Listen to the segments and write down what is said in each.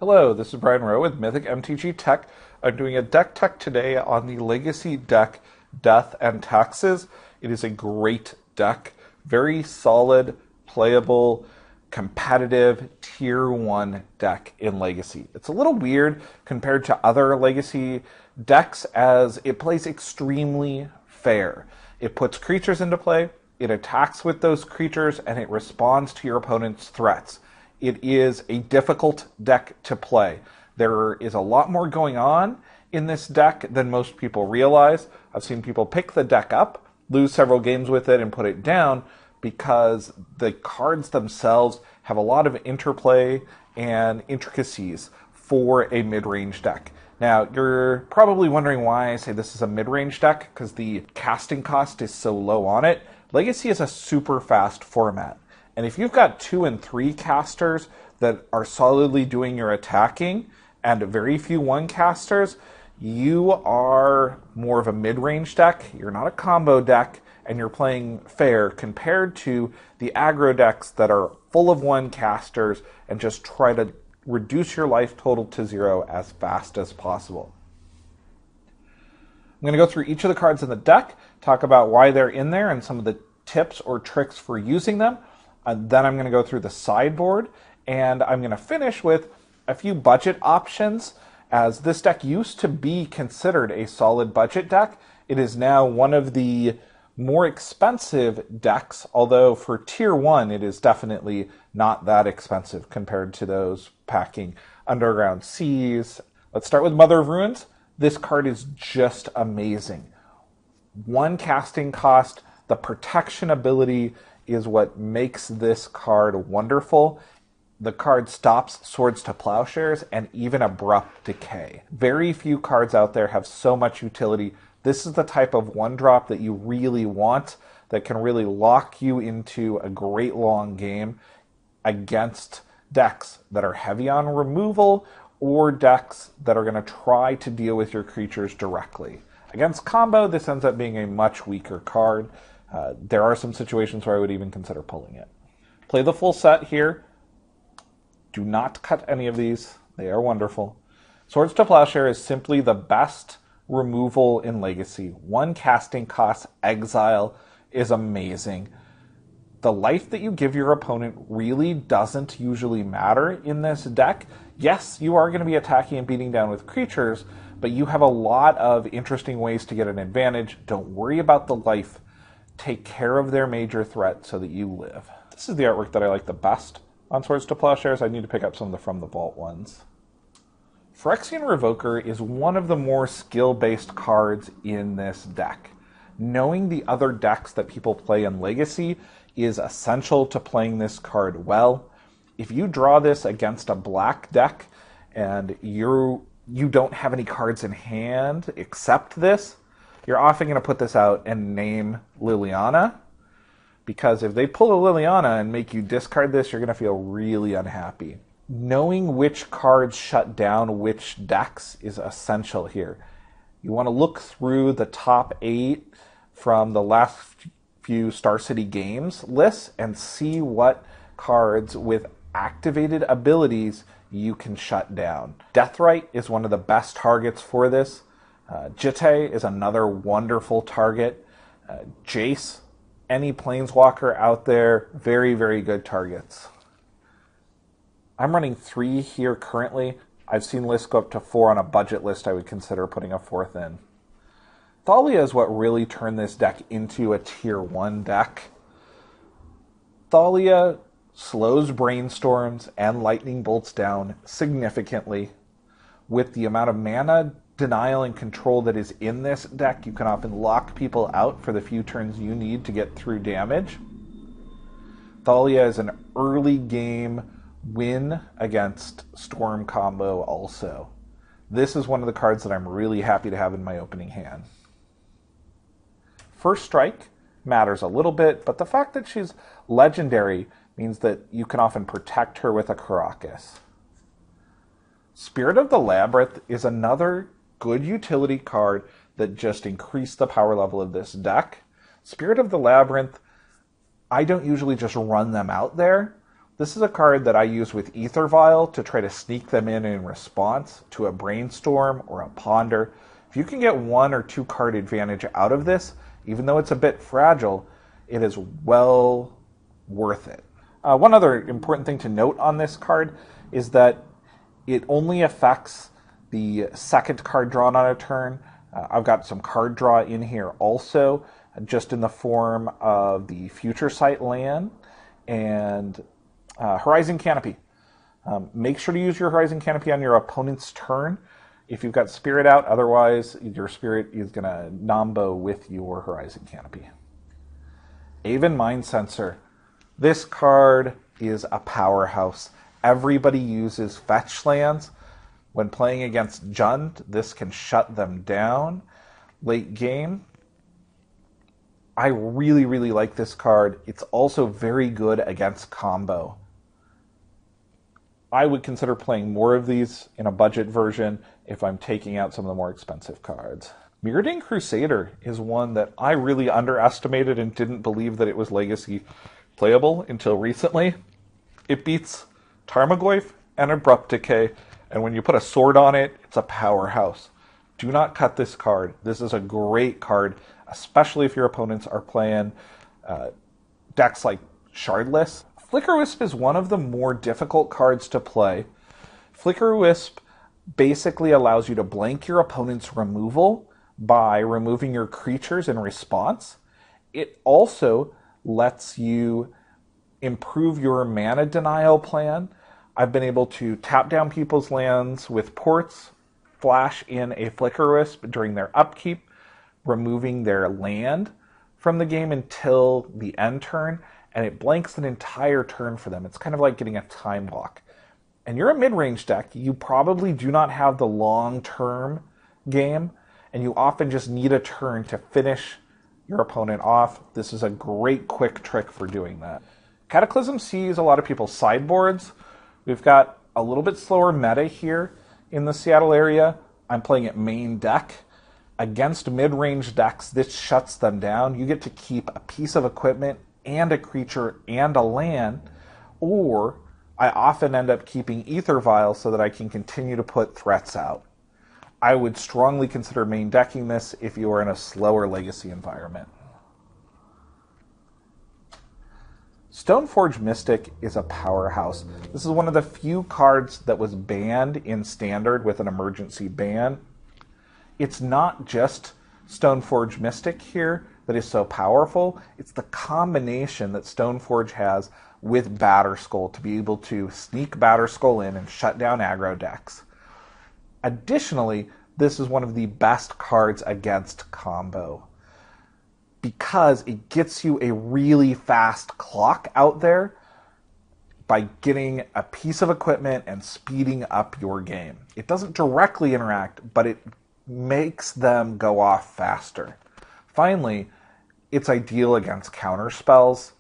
Hello, this is Brian Rowe with Mythic MTG Tech. I'm doing a deck tech today on the Legacy deck, Death and Taxes. It is a great deck, very solid, playable, competitive, tier 1 deck in Legacy. It's a little weird compared to other Legacy decks as it plays extremely fair. It puts creatures into play, it attacks with those creatures, and it responds to your opponent's threats. It is a difficult deck to play. There is a lot more going on in this deck than most people realize. I've seen people pick the deck up, lose several games with it, and put it down because the cards themselves have a lot of interplay and intricacies for a mid-range deck. Now, you're probably wondering why I say this is a mid-range deck, because the casting cost is so low on it. Legacy is a super fast format. And if you've got 2 and 3 casters that are solidly doing your attacking and very few 1 casters, you are more of a mid-range deck. You're not a combo deck, and you're playing fair compared to the aggro decks that are full of 1 casters and just try to reduce your life total to 0 as fast as possible. I'm going to go through each of the cards in the deck, talk about why they're in there and some of the tips or tricks for using them. Then I'm going to go through the sideboard, and I'm going to finish with a few budget options, as this deck used to be considered a solid budget deck. It is now one of the more expensive decks, although for tier 1 it is definitely not that expensive compared to those packing Underground Seas. Let's start with Mother of Ruins. This card is just amazing. 1 casting cost, the protection ability is what makes this card wonderful. The card stops Swords to Plowshares and even Abrupt Decay. Very few cards out there have so much utility. This is the type of 1-drop that you really want, that can really lock you into a great long game against decks that are heavy on removal or decks that are going to try to deal with your creatures directly. Against combo, this ends up being a much weaker card. There are some situations where I would even consider pulling it. Play the full set here. Do not cut any of these. They are wonderful. Swords to Plowshare is simply the best removal in Legacy. 1 casting cost, exile is amazing. The life that you give your opponent really doesn't usually matter in this deck. Yes, you are going to be attacking and beating down with creatures, but you have a lot of interesting ways to get an advantage. Don't worry about the life. Take care of their major threat so that you live. This is the artwork that I like the best on Swords to Plowshares. I need to pick up some of the From the Vault ones. Phyrexian Revoker is one of the more skill-based cards in this deck. Knowing the other decks that people play in Legacy is essential to playing this card well. If you draw this against a black deck and you don't have any cards in hand except this, you're often going to put this out and name Liliana, because if they pull a Liliana and make you discard this, you're going to feel really unhappy. Knowing which cards shut down which decks is essential here. You want to look through the top 8 from the last few Star City Games lists and see what cards with activated abilities you can shut down. Deathrite is one of the best targets for this. Jitte is another wonderful target. Jace, any Planeswalker out there, very, very good targets. I'm running 3 here currently. I've seen lists go up to 4 on a budget list. I would consider putting a 4th in. Talia is what really turned this deck into a tier 1 deck. Talia slows Brainstorms and Lightning Bolts down significantly. With the amount of mana denial and control that is in this deck, you can often lock people out for the few turns you need to get through damage. Talia is an early game win against Storm combo also. This is one of the cards that I'm really happy to have in my opening hand. First Strike matters a little bit, but the fact that she's legendary means that you can often protect her with a Caracas. Spirit of the Labyrinth is another good utility card that just increased the power level of this deck. Spirit of the Labyrinth, I don't usually just run them out there. This is a card that I use with Ether Vial to try to sneak them in response to a Brainstorm or a Ponder. If you can get 1 or 2 card advantage out of this, even though it's a bit fragile, it is well worth it. One other important thing to note on this card is that it only affects the second card drawn on a turn. I've got some card draw in here also, just in the form of the Future Sight land and Horizon Canopy. Make sure to use your Horizon Canopy on your opponent's turn if you've got Spirit out. Otherwise, your Spirit is going to nombo with your Horizon Canopy. Aven Mind Sensor. This card is a powerhouse. Everybody uses fetch lands. When playing against Jund, this can shut them down. Late game, I really, really like this card. It's also very good against combo. I would consider playing more of these in a budget version if I'm taking out some of the more expensive cards. Mirrodin Crusader is one that I really underestimated and didn't believe that it was legacy playable until recently. It beats Tarmogoyf and Abrupt Decay, and when you put a sword on it, it's a powerhouse. Do not cut this card. This is a great card, especially if your opponents are playing decks like Shardless. Flicker-Wisp is one of the more difficult cards to play. Flicker-Wisp basically allows you to blank your opponent's removal by removing your creatures in response. It also lets you improve your mana denial plan. I've been able to tap down people's lands with ports, flash in a Flicker-Wisp during their upkeep, removing their land from the game until the end turn, and it blanks an entire turn for them. It's kind of like getting a time walk. And you're a mid-range deck, you probably do not have the long-term game, and you often just need a turn to finish your opponent off. This is a great quick trick for doing that. Cataclysm sees a lot of people's sideboards. We've got a little bit slower meta here in the Seattle area. I'm playing it main deck. Against mid-range decks, this shuts them down. You get to keep a piece of equipment and a creature and a land, or I often end up keeping Ether Vial so that I can continue to put threats out. I would strongly consider main decking this if you are in a slower legacy environment. Stoneforge Mystic is a powerhouse. This is one of the few cards that was banned in Standard with an emergency ban. It's not just Stoneforge Mystic here that is so powerful. It's the combination that Stoneforge has with Batterskull to be able to sneak Batterskull in and shut down aggro decks. Additionally, this is one of the best cards against combo because it gets you a really fast clock out there by getting a piece of equipment and speeding up your game. It doesn't directly interact, but it makes them go off faster. Finally, it's ideal against counter spells.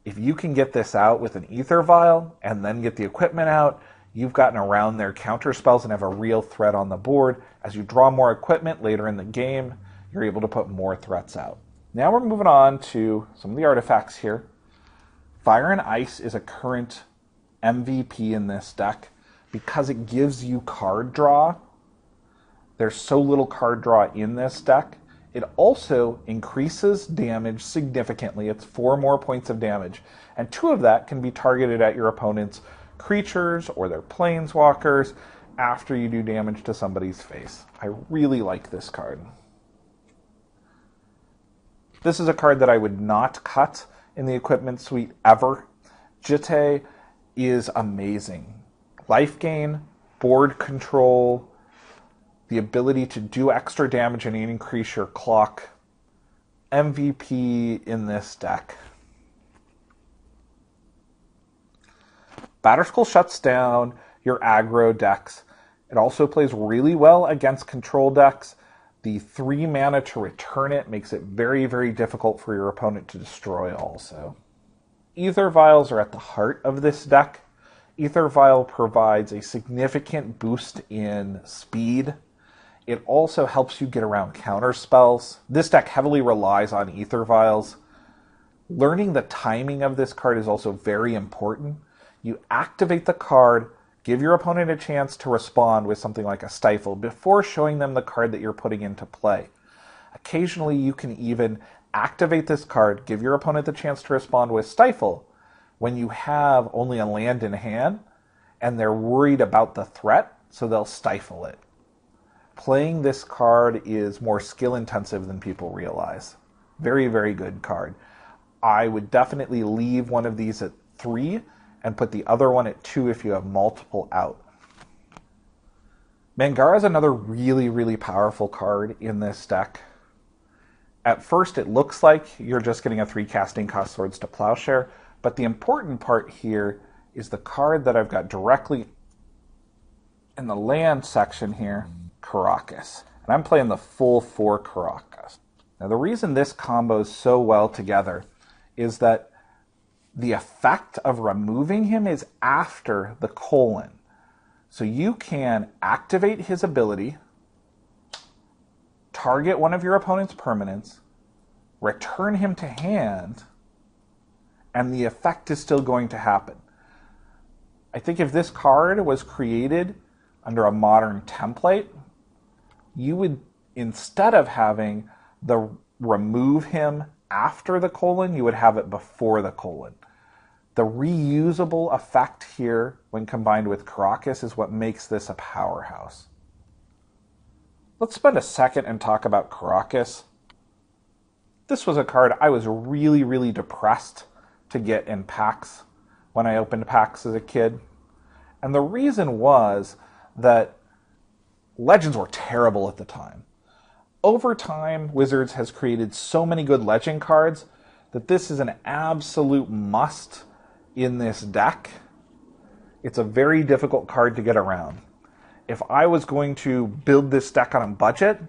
If you can get this out with an Ether Vial and then get the equipment out, you've gotten around their counter spells and have a real threat on the board. As you draw more equipment later in the game, you're able to put more threats out. Now we're moving on to some of the artifacts here. Fire and Ice is a current MVP in this deck because it gives you card draw. There's so little card draw in this deck. It also increases damage significantly. It's 4 more points of damage, and 2 of that can be targeted at your opponent's creatures or their planeswalkers after you do damage to somebody's face. I really like this card. This is a card that I would not cut in the equipment suite ever. Jitte is amazing. Life gain, board control, the ability to do extra damage and increase your clock. MVP in this deck. Batterskull shuts down your aggro decks. It also plays really well against control decks. The 3 mana to return it makes it very, very difficult for your opponent to destroy also. Ether Vials are at the heart of this deck. Ether Vial provides a significant boost in speed. It also helps you get around counter spells. This deck heavily relies on Ether Vials. Learning the timing of this card is also very important. You activate the card, give your opponent a chance to respond with something like a Stifle before showing them the card that you're putting into play. Occasionally, you can even activate this card, give your opponent the chance to respond with Stifle when you have only a land in hand and they're worried about the threat, so they'll Stifle it. Playing this card is more skill intensive than people realize. Very, very good card. I would definitely leave one of these at 3 and put the other one at 2 if you have multiple out. Mangar is another really, really powerful card in this deck. At first, it looks like you're just getting a 3 casting cost Swords to Plowshare, but the important part here is the card that I've got directly in the land section here, Caracas. And I'm playing the full 4 Caracas. Now, the reason this combos so well together is that the effect of removing him is after the colon. So you can activate his ability, target one of your opponent's permanents, return him to hand, and the effect is still going to happen. I think if this card was created under a modern template, you would, instead of having the remove him after the colon, you would have it before the colon. The reusable effect here, when combined with Caracas, is what makes this a powerhouse. Let's spend a second and talk about Caracas. This was a card I was really, really depressed to get in packs when I opened packs as a kid. And the reason was that Legends were terrible at the time. Over time, Wizards has created so many good Legend cards that this is an absolute must in this deck. It's a very difficult card to get around. If I was going to build this deck on a budget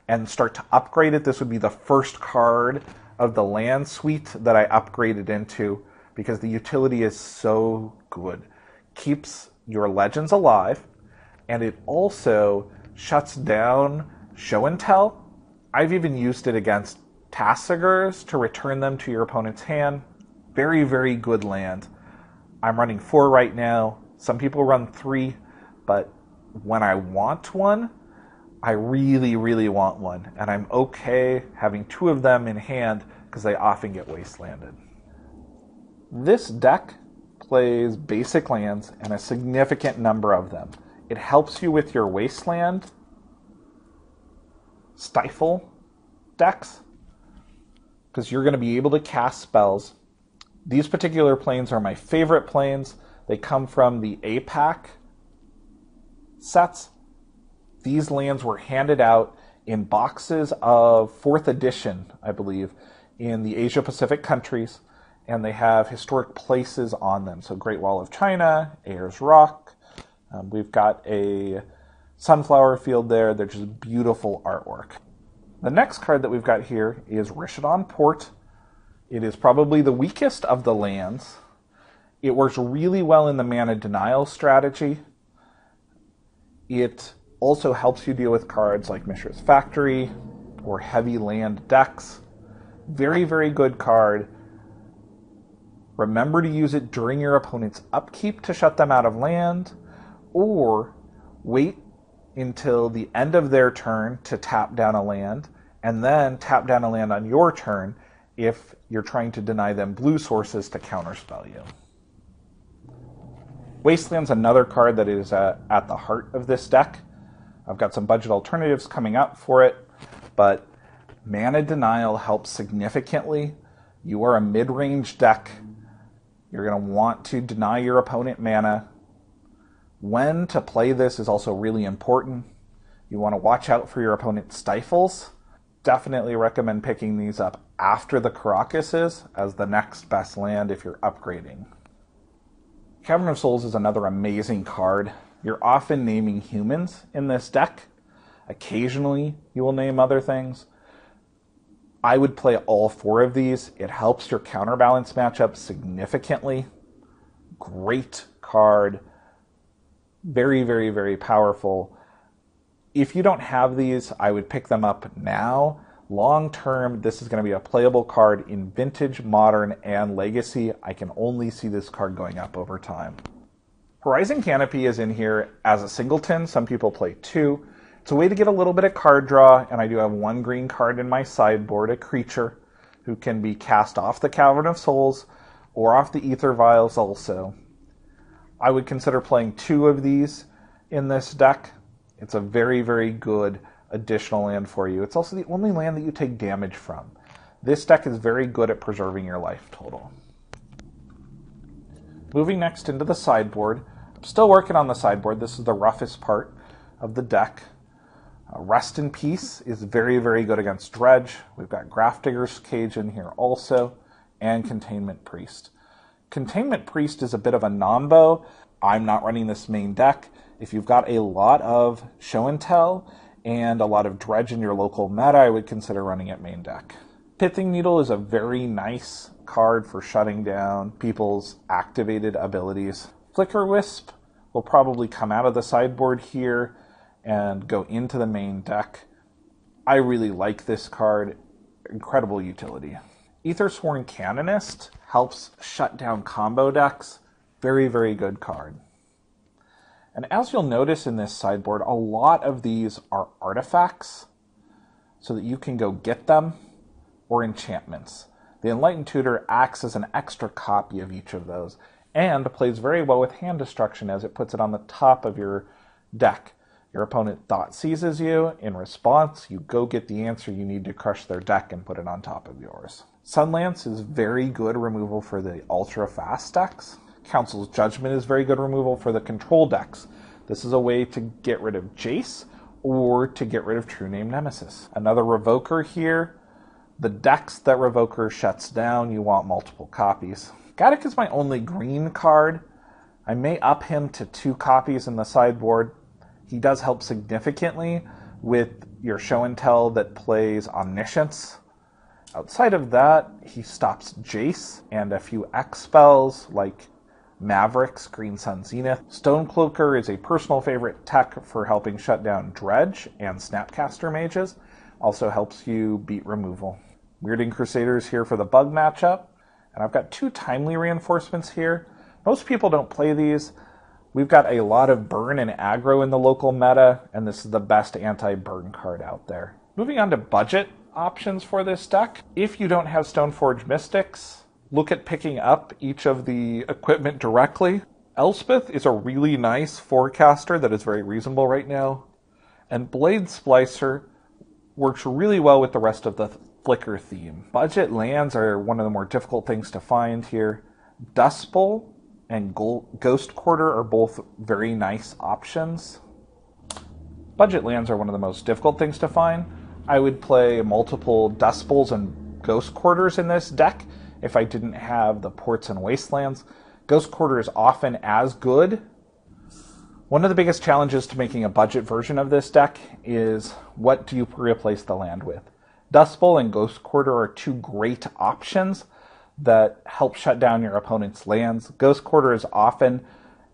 and start to upgrade it, this would be the first card of the land suite that I upgraded into because the utility is so good. Keeps your Legends alive, and it also shuts down Show and Tell. I've even used it against Tassigers to return them to your opponent's hand. Very, very good land. I'm running 4 right now. Some people run 3, but when I want one, I really, really want one. And I'm okay having 2 of them in hand because they often get wastelanded. This deck plays basic lands and a significant number of them. It helps you with your wasteland Stifle decks because you're going to be able to cast spells. These particular planes are my favorite planes. They come from the APAC sets. These lands were handed out in boxes of 4th edition, I believe, in the Asia Pacific countries, and they have historic places on them. So Great Wall of China, Ayers Rock. We've got a sunflower field there. They're just beautiful artwork. The next card that we've got here is Rishadan Port. It is probably the weakest of the lands. It works really well in the mana denial strategy. It also helps you deal with cards like Mishra's Factory or heavy land decks. Very, very good card. Remember to use it during your opponent's upkeep to shut them out of land, or wait until the end of their turn to tap down a land, and then tap down a land on your turn if you're trying to deny them blue sources to counterspell you. Wasteland's another card that is at the heart of this deck. I've got some budget alternatives coming up for it, but mana denial helps significantly. You are a mid-range deck. You're going to want to deny your opponent mana. When to play this is also really important. You want to watch out for your opponent's stifles. Definitely recommend picking these up after the Caracases as the next best land if you're upgrading. Cavern of Souls is another amazing card. You're often naming humans in this deck. Occasionally you will name other things. I would play all 4 of these. It helps your counterbalance matchup significantly. Great card. Very, very, very powerful. If you don't have these, I would pick them up now. Long term, this is going to be a playable card in Vintage, Modern, and Legacy. I can only see this card going up over time. Horizon Canopy is in here as a singleton. Some people play 2. It's a way to get a little bit of card draw, and I do have 1 green card in my sideboard, a creature, who can be cast off the Cavern of Souls or off the Ether Vials also. I would consider playing 2 of these in this deck. It's a very, very good additional land for you. It's also the only land that you take damage from. This deck is very good at preserving your life total. Moving next into the sideboard. I'm still working on the sideboard. This is the roughest part of the deck. Rest in Peace is very, very good against Dredge. We've got Grafdigger's Cage in here also, and Containment Priest. Containment Priest is a bit of a nombo. I'm not running this main deck. If you've got a lot of Show and Tell and a lot of Dredge in your local meta, I would consider running it main deck. Pithing Needle is a very nice card for shutting down people's activated abilities. Flicker Wisp will probably come out of the sideboard here and go into the main deck. I really like this card. Incredible utility. Aethersworn Canonist helps shut down combo decks. Very, very good card. And as you'll notice in this sideboard, a lot of these are artifacts so that you can go get them, or enchantments. The Enlightened Tutor acts as an extra copy of each of those and plays very well with hand destruction as it puts it on the top of your deck. Your opponent thought seizes you. In response, you go get the answer you need to crush their deck and put it on top of yours. Sunlance is very good removal for the ultra-fast decks. Council's Judgment is very good removal for the control decks. This is a way to get rid of Jace or to get rid of True Name Nemesis. Another Revoker here. The decks that Revoker shuts down, you want multiple copies. Gaddock is my only green card. I may up him to 2 copies in the sideboard. He does help significantly with your Show and Tell that plays Omniscience. Outside of that, he stops Jace and a few X spells like Mavericks, Green Sun Zenith. Stonecloaker is a personal favorite tech for helping shut down Dredge and Snapcaster Mages. Also helps you beat removal. Weirding Crusader is here for the bug matchup. And I've got 2 Timely Reinforcements here. Most people don't play these. We've got a lot of burn and aggro in the local meta, and this is the best anti-burn card out there. Moving on to budget options for this deck. If you don't have Stoneforge Mystics, look at picking up each of the equipment directly. Elspeth is a really nice forecaster that is very reasonable right now. And Blade Splicer works really well with the rest of the Flicker theme. Budget lands are one of the more difficult things to find here. Dust Bowl and Ghost Quarter are both very nice options. Budget lands are one of the most difficult things to find. I would play multiple Dust Bowls and Ghost Quarters in this deck if I didn't have the Ports and Wastelands. Ghost Quarter is often as good. One of the biggest challenges to making a budget version of this deck is what do you replace the land with? Dust Bowl and Ghost Quarter are 2 great options that help shut down your opponent's lands. Ghost Quarter is often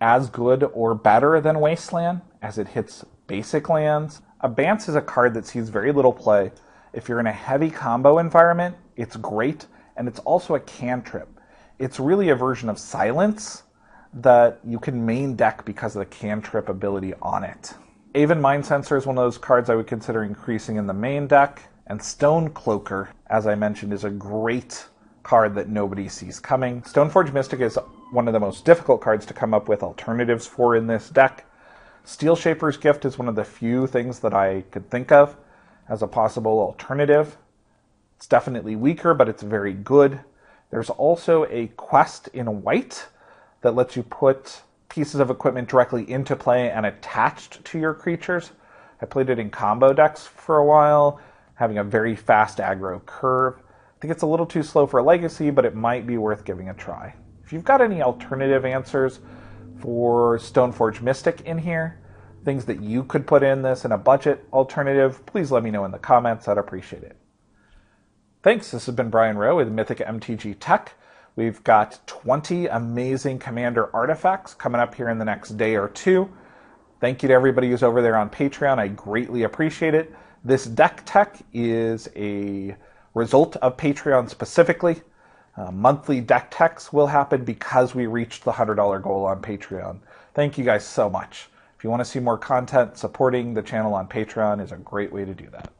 as good or better than Wasteland as it hits basic lands. Abance is a card that sees very little play. If you're in a heavy combo environment, it's great, and it's also a cantrip. It's really a version of Silence that you can main deck because of the cantrip ability on it. Aven Mind Sensor is one of those cards I would consider increasing in the main deck. And Stonecloaker, as I mentioned, is a great card that nobody sees coming. Stoneforge Mystic is one of the most difficult cards to come up with alternatives for in this deck. Steel Shaper's Gift is one of the few things that I could think of as a possible alternative. It's definitely weaker, but it's very good. There's also a quest in white that lets you put pieces of equipment directly into play and attached to your creatures. I played it in combo decks for a while, having a very fast aggro curve. I think it's a little too slow for Legacy, but it might be worth giving a try. If you've got any alternative answers for Stoneforge Mystic in here, things that you could put in this in a budget alternative, please let me know in the comments. I'd appreciate it. Thanks. This has been Brian Rowe with Mythic MTG Tech. We've got 20 amazing Commander artifacts coming up here in the next day or 2. Thank you to everybody who's over there on Patreon. I greatly appreciate it. This deck tech is a result of Patreon specifically. Monthly deck techs will happen because we reached the $100 goal on Patreon. Thank you guys so much. If you want to see more content, supporting the channel on Patreon is a great way to do that.